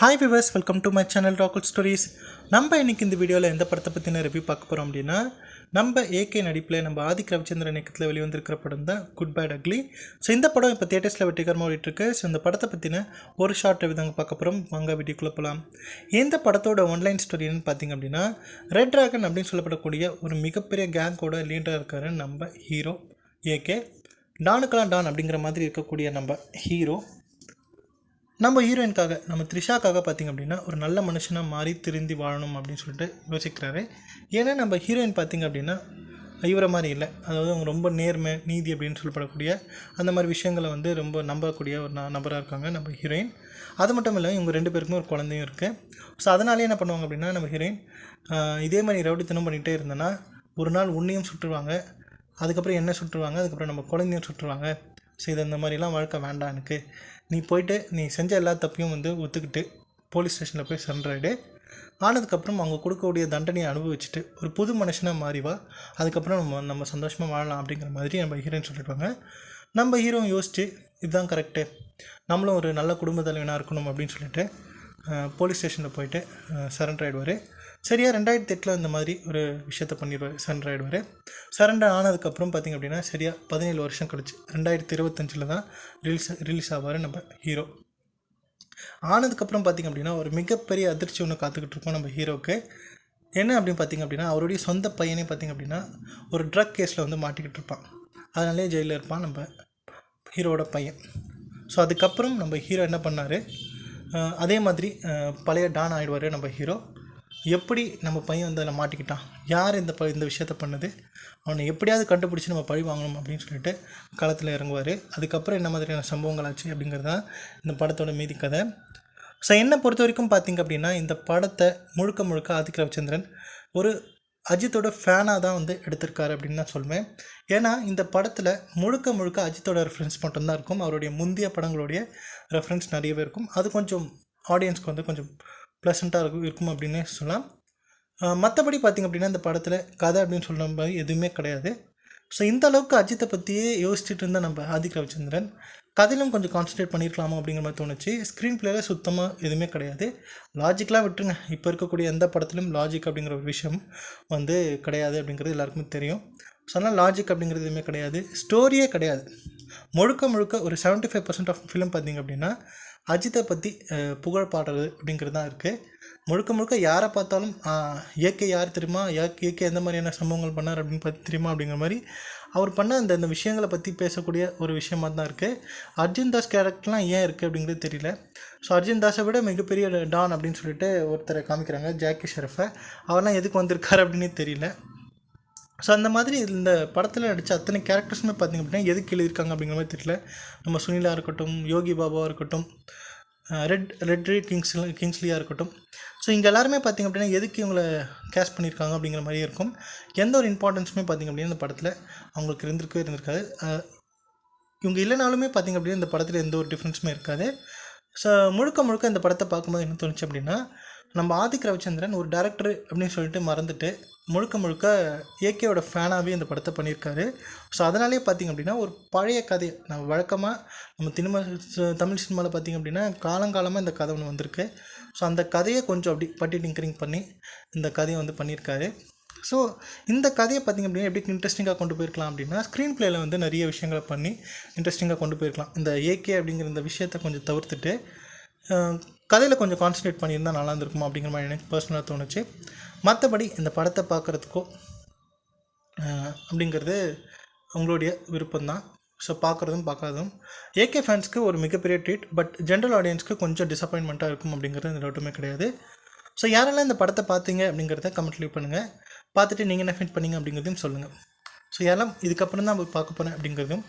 Hi viewers, welcome to my channel ராகுல் stories. நம்ம இன்றைக்கி இந்த வீடியோவில் எந்த படத்தை பற்றின ரிவ்யூ பார்க்க போகிறோம் அப்படின்னா, நம்ம ஏகே நடிப்பில் நம்ம ஆதிக் ரவிச்சந்திரன் இயக்கத்தில் வெளிவந்திருக்கிற படம் தான் குட் பேட் அக்லி. ஸோ இந்த படம் இப்போ தியேட்டர்ஸில் வெற்றிகரமாக ஓடிட்டுருக்கு. ஸோ இந்த படத்தை பற்றின ஒரு ஷார்ட் ரிவ்யூ தாங்க பார்க்க போகிறோம். வாங்க வீடியோக்குள்ளே போகலாம். இந்த படத்தோட ஒன்லைன் ஸ்டோரின்னு பார்த்திங்க அப்படின்னா, ரெட் ட்ராகன் அப்படின்னு சொல்லப்படக்கூடிய ஒரு மிகப்பெரிய கேங்கோட லீடராக இருக்கார் நம்ம ஹீரோ ஏகே. டானுக்கெல்லாம் டான் அப்படிங்கிற மாதிரி இருக்கக்கூடிய நம்ம ஹீரோ நம்ம ஹீரோயின்காக, நம்ம த்ரிஷாக்காக பார்த்திங்க அப்படின்னா ஒரு நல்ல மனுஷனாக மாறி திருந்தி வாழணும் அப்படின்னு சொல்லிட்டு யோசிக்கிறாரு. ஏன்னா நம்ம ஹீரோயின் பார்த்திங்க அப்படின்னா இவரை மாதிரி இல்லை. அதாவது அவங்க ரொம்ப நேர்மை நீதி அப்படின்னு சொல்லப்படக்கூடிய அந்த மாதிரி விஷயங்களை வந்து ரொம்ப நம்பக்கூடிய ஒரு நபராக இருக்காங்க நம்ம ஹீரோயின். அது மட்டும் இல்லை, இவங்க ரெண்டு பேருக்குமே ஒரு குழந்தையும் இருக்குது. ஸோ அதனாலே என்ன பண்ணுவாங்க அப்படின்னா, நம்ம ஹீரோயின் இதே மாதிரி ரவுடித்தனம் பண்ணிகிட்டே இருந்தேன்னா ஒரு நாள் உன்னையும் சுட்டுருவாங்க, அதுக்கப்புறம் என்ன சுட்டுருவாங்க, அதுக்கப்புறம் நம்ம குழந்தையும் சுட்டுருவாங்க. ஸோ இது இந்த மாதிரிலாம் வாழ்க்கை வேண்டாம் எனக்கு. நீ போய்ட்டு நீ செஞ்ச எல்லா தப்பையும் வந்து ஒத்துக்கிட்டு போலீஸ் ஸ்டேஷனில் போய் சரண்டர் ஆனதுக்கப்புறம் அவங்க கொடுக்கக்கூடிய தண்டனையை அனுபவிச்சுட்டு ஒரு புது மனுஷனாக மாறிவா, அதுக்கப்புறம் நம்ம சந்தோஷமாக வாழலாம் அப்படிங்கிற மாதிரி நம்ம ஹீரோயின் சொல்லிடுவாங்க. நம்ம ஹீரோ யோசிச்சு இதுதான் கரெக்டு, நம்மளும் ஒரு நல்ல குடும்ப தலைவனாக இருக்கணும் அப்படின்னு சொல்லிட்டு போலீஸ் ஸ்டேஷனில் போயிட்டு சரண்டர் ஆகிடுவார். சரியாக 2008 இந்த மாதிரி ஒரு விஷயத்த பண்ணிடுவார், சரண்டர் ஆகிடுவார். சரண்டர் ஆனதுக்கப்புறம் பார்த்திங்க அப்படின்னா சரியாக 17 வருஷம் கழிச்சு 2025 தான் ரிலீஸ் ஆவார் நம்ம ஹீரோ. ஆனதுக்கப்புறம் பார்த்திங்க அப்படின்னா ஒரு மிகப்பெரிய அதிர்ச்சி ஒன்று காத்துக்கிட்டு இருக்கோம் நம்ம ஹீரோவுக்கு. என்ன அப்படின்னு பார்த்திங்க அப்படின்னா, அவருடைய சொந்த பையனே பார்த்திங்க அப்படின்னா ஒரு ட்ரக் கேஸில் வந்து மாட்டிக்கிட்டு இருப்பான். அதனாலே ஜெயிலில் இருப்பான் நம்ம ஹீரோவோட பையன். ஸோ அதுக்கப்புறம் நம்ம ஹீரோ என்ன பண்ணார், அதே மாதிரி பழைய டான் ஆகிடுவார் நம்ம ஹீரோ. எப்படி நம்ம பையன் வந்து அதில் மாட்டிக்கிட்டான், யார் இந்த விஷயத்த பண்ணது, அவனை எப்படியாவது கண்டுபிடிச்சி நம்ம பழி வாங்கணும் அப்படின்னு சொல்லிட்டு களத்தில் இறங்குவார். அதுக்கப்புறம் என்ன மாதிரியான சம்பவங்கள் ஆச்சு அப்படிங்கிறது தான் இந்த படத்தோட மீதி கதை. ஸோ என்னை பொறுத்த வரைக்கும் பார்த்திங்க அப்படின்னா, இந்த படத்தை முழுக்க ஆதிக் ரவிச்சந்திரன் ஒரு அஜித்தோட ஃபேனாக தான் வந்து எடுத்திருக்காரு அப்படின்னு தான் சொல்லுவேன். ஏன்னா இந்த படத்தில் முழுக்க அஜித்தோட ரெஃபரன்ஸ் மட்டும்தான் இருக்கும். அவருடைய முந்தைய படங்களுடைய ரெஃபரன்ஸ் நிறையவே இருக்கும். அது கொஞ்சம் ஆடியன்ஸ்க்கு வந்து கொஞ்சம் ப்ளசண்ட்டாக இருக்கும் அப்படின்னு சொல்லலாம். மற்றபடி பார்த்திங்க அப்படின்னா இந்த படத்தில் கதை அப்படின்னு சொல்கிற மாதிரி எதுவுமே கிடையாது. ஸோ இந்த அளவுக்கு அஜித்தை பற்றியே யோசிச்சுட்டு இருந்தால் நம்ம ஆதிக் ரவிச்சந்திரன் கதையிலும் கொஞ்சம் கான்சன்ட்ரேட் பண்ணியிருக்கலாமா அப்படிங்கிற மாதிரி தோணுச்சு. ஸ்க்ரீன் பிளேயில் சுத்தமாக எதுவுமே கிடையாது. லாஜிக்கெலாம் விட்டுருங்க, இப்போ இருக்கக்கூடிய எந்த படத்துலையும் லாஜிக் அப்படிங்கிற ஒரு விஷயம் வந்து கிடையாது அப்படிங்கிறது எல்லாருக்குமே தெரியும். ஸோ அதனால் லாஜிக் அப்படிங்கிறது எதுவுமே கிடையாது, ஸ்டோரியே கிடையாது. முழுக்க ஒரு 75% ஆஃப் ஃபிலிம் பார்த்திங்க அப்படின்னா அஜித்தை பற்றி புகழ் பாடுறது அப்படிங்கிறது தான் இருக்குது. முழுக்க யாரை பார்த்தாலும் ஏகே யார் தெரியுமா, ஏகே எந்த மாதிரியான சம்பவங்கள் பண்ணார் அப்படின்னு பார்த்து தெரியுமா அப்படிங்கிற மாதிரி அவர் பண்ண அந்த விஷயங்களை பற்றி பேசக்கூடிய ஒரு விஷயமாக தான் இருக்குது. அர்ஜுன் தாஸ் கேரக்டர்லாம் ஏன் இருக்குது அப்படிங்கிறது தெரியல. ஸோ அர்ஜுன் தாஸை விட மிகப்பெரிய டான் அப்படின்னு சொல்லிட்டு ஒருத்தரை காமிக்கிறாங்க, ஜாக்கி ஷெரஃபை. அவர்லாம் எதுக்கு வந்திருக்காரு அப்படின்னு தெரியல. ஸோ அந்த மாதிரி இந்த படத்தில் நடித்த அத்தனை கேரக்டர்ஸுமே பார்த்திங்க அப்படின்னா எதுக்கு எழுதியிருக்காங்க அப்படிங்கிற மாதிரி தெரியல. நம்ம சுனிலாக இருக்கட்டும், யோகி பாபாவாக இருக்கட்டும், ரெட் கிங்ஸ்லியாக இருக்கட்டும். ஸோ இங்கே எல்லாருமே பார்த்திங்க அப்படின்னா எதுக்கு இவங்களை கேஸ்ட் பண்ணியிருக்காங்க அப்படிங்கிற மாதிரியே இருக்கும். எந்த ஒரு இம்பார்ட்டன்ஸுமே பார்த்திங்க அப்படின்னா இந்த படத்தில் அவங்களுக்கு இருந்திருக்காது. இவங்க இல்லைனாலுமே பார்த்திங்க அப்படின்னா இந்த படத்தில் எந்த ஒரு டிஃப்ரென்ஸுமே இருக்காது. ஸோ முழுக்க இந்த படத்தை பார்க்கும்போது என்ன தோணுச்சு அப்படின்னா, நம்ம ஆதிக் ரவிச்சந்திரன் ஒரு டேரக்டர் அப்படின்னு சொல்லிட்டு மறந்துட்டு முழுக்க ஏகேவோட ஃபேனாகவே இந்த படத்தை பண்ணியிருக்காரு. ஸோ அதனாலே பார்த்திங்க அப்படின்னா ஒரு பழைய கதையை நம்ம வழக்கமாக நம்ம தமிழ் சினிமாவில் பார்த்திங்க அப்படின்னா காலங்காலமாக இந்த கதை ஒன்று வந்திருக்கு. ஸோ அந்த கதையை கொஞ்சம் அப்படி பட்டி டிங்கரிங் பண்ணி இந்த கதையை வந்து பண்ணியிருக்காரு. ஸோ இந்த கதையை பார்த்திங்க அப்படின்னா எப்படி இன்ட்ரெஸ்டிங்காக கொண்டு போயிருக்கலாம் அப்படின்னா, ஸ்க்ரீன் பிளேயில் வந்து நிறைய விஷயங்களை பண்ணி இன்ட்ரெஸ்டிங்காக கொண்டு போயிருக்கலாம். இந்த ஏகே அப்படிங்கிற இந்த விஷயத்தை கொஞ்சம் தவிர்த்துட்டு கதையில் கொஞ்சம் கான்சன்ட்ரேட் பண்ணியிருந்தால் நல்லா இருந்திருக்குமா அப்படிங்கிற மாதிரி எனக்கு பர்சனலாக தோணுச்சு. மற்றபடி இந்த படத்தை பார்க்குறதுக்கோ அப்படிங்கிறது உங்களுடைய விருப்பம்தான். ஸோ பார்க்குறதும் பார்க்காததும் ஏகே ஃபேன்ஸ்க்கு ஒரு மிகப்பெரிய ட்ரீட், பட் ஜென்ரல் ஆடியன்ஸ்க்கு கொஞ்சம் டிசப்பாயின்மெண்ட்டாக இருக்கும் அப்படிங்கிறது இந்த டவுட்டுமே கிடையாது. ஸோ யாரெல்லாம் இந்த படத்தை பார்த்தீங்க அப்படிங்கிறத கமெண்ட் லீவ் பண்ணுங்கள். பார்த்துட்டு நீங்கள் என்ன ஃபீல் பண்ணீங்க அப்படிங்கிறதையும் சொல்லுங்கள். ஸோ யாரெல்லாம் இதுக்கப்புறம் தான் போய் பார்க்க போகிறேன் அப்படிங்கிறதும்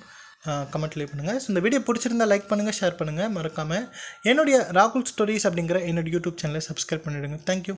கமெண்ட் லீவ் பண்ணுங்கள். ஸோ இந்த வீடியோ பிடிச்சிருந்தால் லைக் பண்ணுங்கள், ஷேர் பண்ணுங்கள். மறக்காமல் என்னுடைய ராகுல் ஸ்டோரிஸ் அப்படிங்கிற என்னுடைய யூடியூப் சேனலை சப்ஸ்கிரைப் பண்ணிவிடுங்க. தேங்க்யூ.